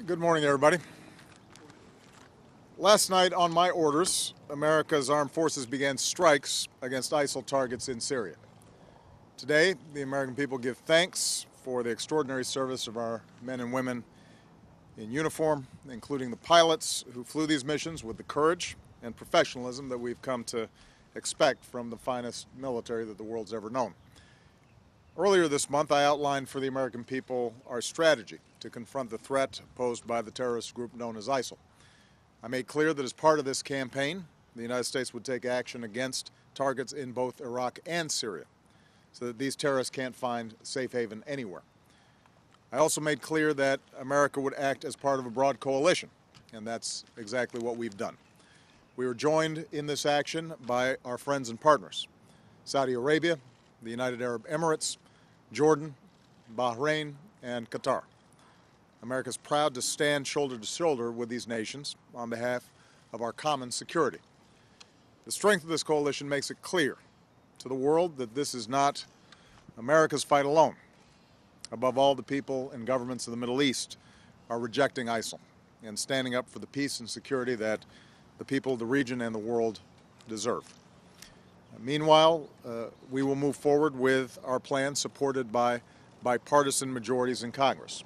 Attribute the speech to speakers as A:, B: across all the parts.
A: Good morning, everybody. Last night, on my orders, America's armed forces began strikes against ISIL targets in Syria. Today, the American people give thanks for the extraordinary service of our men and women in uniform, including the pilots who flew these missions with the courage and professionalism that we've come to expect from the finest military that the world's ever known. Earlier this month, I outlined for the American people our strategy to confront the threat posed by the terrorist group known as ISIL. I made clear that as part of this campaign, the United States would take action against targets in both Iraq and Syria, so that these terrorists can't find safe haven anywhere. I also made clear that America would act as part of a broad coalition, and that's exactly what we've done. We were joined in this action by our friends and partners, Saudi Arabia, the United Arab Emirates, Jordan, Bahrain, and Qatar. America is proud to stand shoulder to shoulder with these nations on behalf of our common security. The strength of this coalition makes it clear to the world that this is not America's fight alone. Above all, the people and governments of the Middle East are rejecting ISIL and standing up for the peace and security that the people of the region and the world deserve. Meanwhile, we will move forward with our plan supported by bipartisan majorities in Congress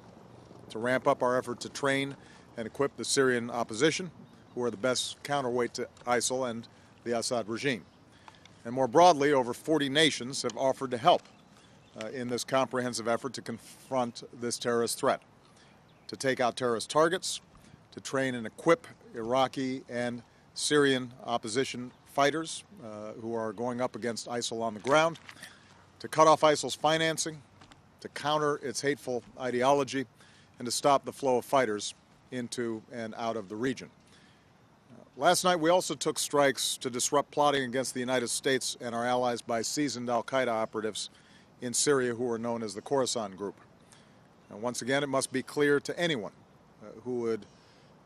A: to ramp up our effort to train and equip the Syrian opposition, who are the best counterweight to ISIL and the Assad regime. And more broadly, over 40 nations have offered to help in this comprehensive effort to confront this terrorist threat, to take out terrorist targets, to train and equip Iraqi and Syrian opposition fighters who are going up against ISIL on the ground, to cut off ISIL's financing, to counter its hateful ideology, and to stop the flow of fighters into and out of the region. Last night, we also took strikes to disrupt plotting against the United States and our allies by seasoned al-Qaeda operatives in Syria who are known as the Khorasan Group. And once again, it must be clear to anyone who would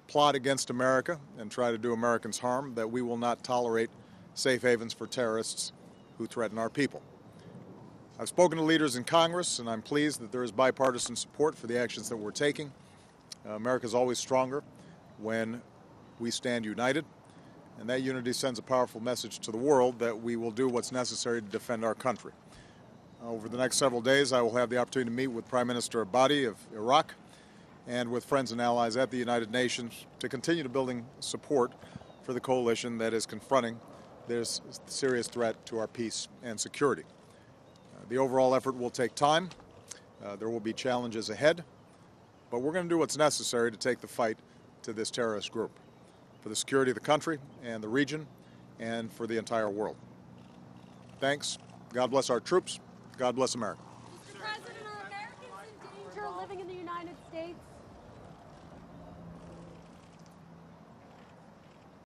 A: plot against America and try to do Americans harm that we will not tolerate safe havens for terrorists who threaten our people. I've spoken to leaders in Congress, and I'm pleased that there is bipartisan support for the actions that we're taking. America is always stronger when we stand united, and that unity sends a powerful message to the world that we will do what's necessary to defend our country. Over the next several days, I will have the opportunity to meet with Prime Minister Abadi of Iraq and with friends and allies at the United Nations to continue to building support for the coalition that is confronting this serious threat to our peace and security. The overall effort will take time. There will be challenges ahead, but we're going to do what's necessary to take the fight to this terrorist group for the security of the country and the region and for the entire world. Thanks. God bless our troops. God bless America.
B: Mr. President, are Americans in danger living in the United States?